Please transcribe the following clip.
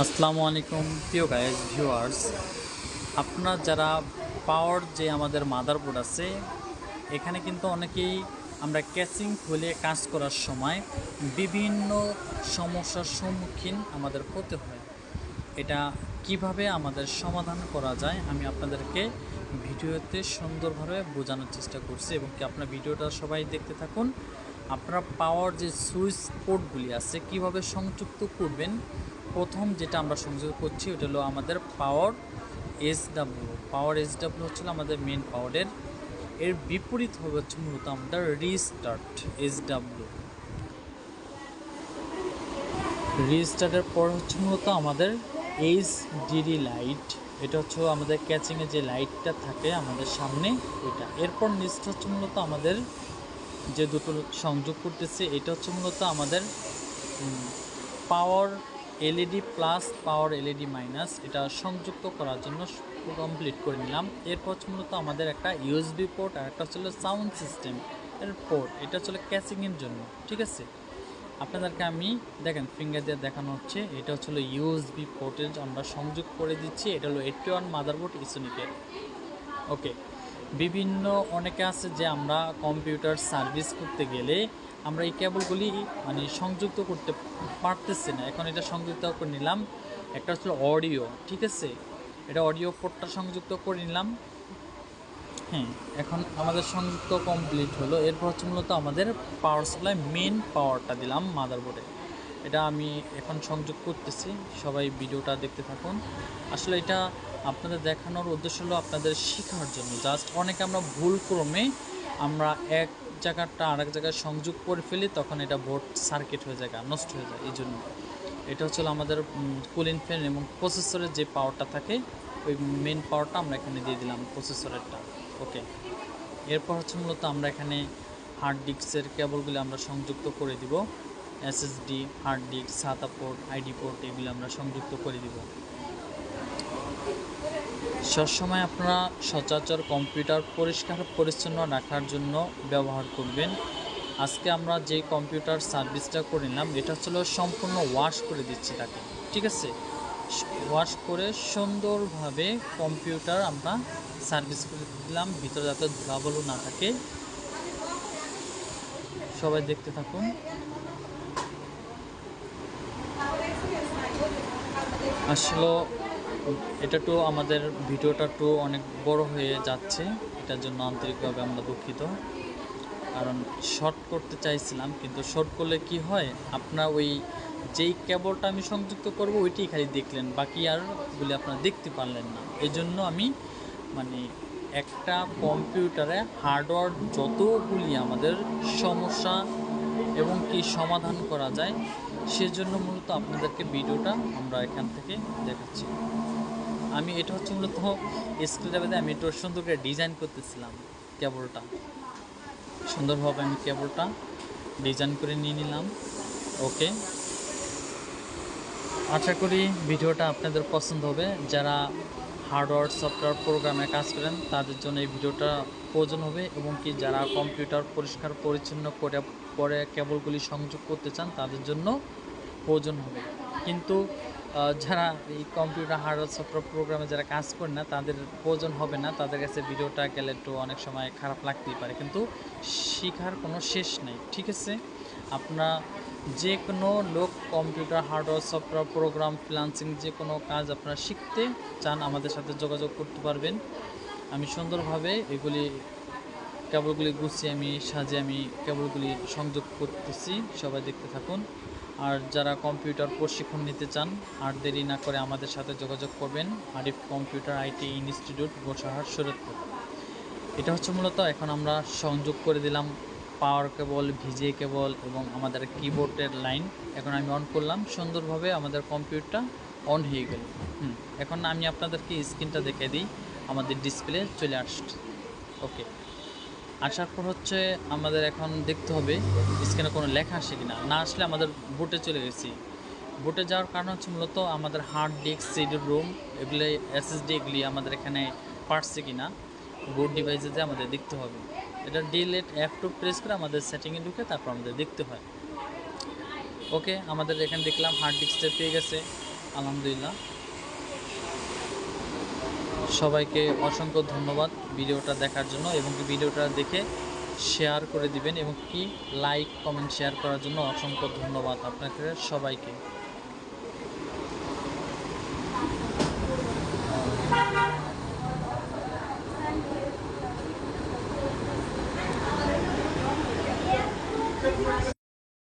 আসসালামু আলাইকুম প্রিয় গাইজ ভিউয়ার্স, আপনার যারা পাওয়ার যে আমাদের মাদারবোর্ড আছে, এখানে কিন্তু অনেকেই আমরা ক্যাচিং খুলে কাজ করার সময় বিভিন্ন সমস্যার সম্মুখীন আমাদের হতে হয়। এটা কিভাবে আমাদের সমাধান করা যায় আমি আপনাদেরকে ভিডিওতে সুন্দরভাবে বোঝানোর চেষ্টা করছি, এবং কি আপনার ভিডিওটা সবাই দেখতে থাকুন। আপনারা পাওয়ার যে সুইচ পোর্টগুলি আছে কিভাবে সংযুক্ত করবেন, প্রথম যেটা আমরা সংযোগ করছি ওটা হলো আমাদের পাওয়ার এসডাব্লিউ হচ্ছিল আমাদের মেন পাওয়ারের। এর বিপরীত হবে হচ্ছে মূলত আমাদের রিস্টার্টের পর হচ্ছে মূলত আমাদের এইচডিডি লাইট। এটা হচ্ছে আমাদের ক্যাচিংয়ে যে লাইটটা থাকে আমাদের সামনে ওইটা। এরপর নিচটা হচ্ছে মূলত আমাদের যে দুটো সংযোগ করতেছে, এটা হচ্ছে মূলত আমাদের পাওয়ার এলইডি প্লাস পাওয়ার এলইডি মাইনাস। এটা সংযুক্ত করার জন্য কমপ্লিট করে নিলাম। এরপর হচ্ছে মূলত আমাদের একটা ইউএসবি পোর্ট আর একটা হচ্ছিল সাউন্ড সিস্টেম এর পোর্ট। এটা হচ্ছিল ক্যাচিংয়ের জন্য, ঠিক আছে। আপনাদেরকে আমি দেখেন ফিঙ্গার দিয়ে দেখানো হচ্ছে, এটা হচ্ছিল ইউএসবি পোর্টের আমরা সংযোগ করে দিচ্ছি। এটা হলো 81 মাদারবোর্ড ইসোনিকের। ওকে, বিভিন্ন অনেকে আছে যে আমরা কম্পিউটার সার্ভিস করতে গেলে আমরা এই কেবলগুলি মানে সংযুক্ত করতে পারতেছি না। এখন এটা সংযুক্ত করে নিলাম। একটা হচ্ছে অডিও, ঠিক আছে, এটা অডিও পোর্টটা সংযুক্ত করে নিলাম। হ্যাঁ, এখন আমাদের সংযুক্ত কমপ্লিট হলো। এরপর হচ্ছে মূলত আমাদের পাওয়ার সাপ্লাই মেন পাওয়ারটা দিলাম মাদারবোর্ডে। এটা আমি এখন সংযোগ করতেছি, সবাই ভিডিওটা দেখতে থাকুন। আসলে এটা আপনাদের দেখানোর উদ্দেশ্য হলো আপনাদের শেখার জন্য। জাস্ট অনেকে আমরা ভুল ক্রমে আমরা এক জায়গাটা আরেক জায়গায় সংযোগ করে ফেলি, তখন এটা বোর্ড সার্কিট হয়ে যায়, নষ্ট হয়ে যায়। এই জন্য এটা হচ্ছে আমাদের কুলিং ফ্যান এবং প্রসেসরের যে পাওয়ারটা থাকে ওই মেন পাওয়ারটা আমরা এখানে দিয়ে দিলাম প্রসেসরেরটা। ওকে, এরপর হচ্ছে মূলত আমরা এখানে হার্ড ডিস্কের কেবলগুলো আমরা সংযুক্ত করে দিব। এসএসডি, হার্ড ডিস্ক, সাতা পোর্ট, আইডি পোর্ট এগুলো আমরা সংযুক্ত করে দিব। সবসময় আপনারা সচরাচর কম্পিউটার পরিষ্কার পরিচ্ছন্ন রাখার জন্য ব্যবহার করবেন। আজকে আমরা যে কম্পিউটার সার্ভিসটা করে নিলাম, এটা হচ্ছিল সম্পূর্ণ ওয়াশ করে দিচ্ছি তাকে, ঠিক আছে। ওয়াশ করে সুন্দরভাবে কম্পিউটার আমরা সার্ভিস করে দিলাম, ভিতরে যাতে ধুলাবালু না থাকে। সবাই দেখতে থাকুন। আসলে এটা তো আমাদের ভিডিওটা একটু অনেক বড় হয়ে যাচ্ছে, এটার জন্য আন্তরিকভাবে আমরা দুঃখিত। কারণ শর্ট করতে চাইছিলাম, কিন্তু শর্ট করলে কি হয়, আপনার ওই যেই কেবলটা আমি সংযুক্ত করব ওইটাই খালি দেখলেন, বাকি আরগুলি আপনারা দেখতে পারলেন না। এই জন্য আমি মানে একটা কম্পিউটারে হার্ডওয়্যার যতগুলি আমাদের সমস্যা এবং কি সমাধান করা যায় সেজন্য মূলত আপনাদেরকে ভিডিওটা আমরা এখান থেকে দেখাচ্ছি। আমি এটা হচ্ছে মূলত স্ক্রিনে আমি একটু সুন্দর করে ডিজাইন করতেছিলাম কেবলটা। সুন্দরভাবে আমি কেবলটা ডিজাইন করে নিয়ে নিলাম। ওকে, আশা করি ভিডিওটা আপনাদের পছন্দ হবে। যারা হার্ডওয়্যার সফটওয়্যার প্রোগ্রামে কাজ করেন তাদের জন্য এই ভিডিওটা প্রয়োজন হবে, এবং কি যারা কম্পিউটার পরিষ্কার পরিচ্ছন্ন করে পরে কেবলগুলি সংযোগ করতে চান তাদের জন্য প্রয়োজন হবে। কিন্তু যারা এই কম্পিউটার হার্ডওয়্যার সফটওয়্যার প্রোগ্রামে যারা কাজ করেন না তাদের প্রয়োজন হবে না, তাদের কাছে ভিডিওটা গেলে একটু অনেক সময় খারাপ লাগতেই পারে, কিন্তু শেখার কোনো শেষ নেই, ঠিক আছে। আপনারা যে কোনো লোক computer hardware software program freelancing যে কোনো কাজ আপনারা শিখতে চান আমাদের সাথে যোগাযোগ করতে পারবেন। আমি সুন্দরভাবে এগুলি কেবলগুলি গুছিয়ে আমি সাজিয়ে আমি কেবলগুলি সংযোগ করতেছি, সবাই দেখতে থাকুন। আর যারা কম্পিউটার প্রশিক্ষণ নিতে চান আর দেরি না করে আমাদের সাথে যোগাযোগ করবেন। Arif computer IT institute, Gosahar, Shariatpur. এটা হচ্ছে মূলত এখন আমরা সংযোগ করে দিলাম পাওয়ার কেবল, ভিজে কেবল এবং আমাদের কিবোর্ডের লাইন। এখন আমি অন করলাম, সুন্দরভাবে আমাদের কম্পিউটারটা অন হয়ে গেল। এখন আমি আপনাদেরকে স্ক্রিনটা দেখে দিই, আমাদের ডিসপ্লে চলে আসছে। ওকে, আসার পর হচ্ছে আমাদের এখন দেখতে হবে স্ক্রিনে কোনো লেখা আসে কিনা। না আসলে আমাদের বুটে চলে গেছি। বুটে যাওয়ার কারণ হচ্ছে মূলত আমাদের হার্ড ডিস্ক, সিডি রুম এগুলি, এসএসডি এগুলি আমাদের এখানে পারছে কিনা বুট ডিভাইসে যে আমাদের দেখতে হবে। এটা ডিলেট F2 প্রেস করে আমাদের সেটিংয়ে ঢুকে তারপর আমাদের দেখতে হয়। ওকে, আমাদের এখানে দেখলাম হার্ড ডিস্কটা পেয়ে গেছে। আলহামদুলিল্লাহ। সবাইকে অসংখ্য ধন্যবাদ ভিডিওটা দেখার জন্য, এবং কি ভিডিওটা দেখে শেয়ার করে দিবেন, এবং কি লাইক কমেন্ট শেয়ার করার জন্য অসংখ্য ধন্যবাদ আপনাকে সবাইকে।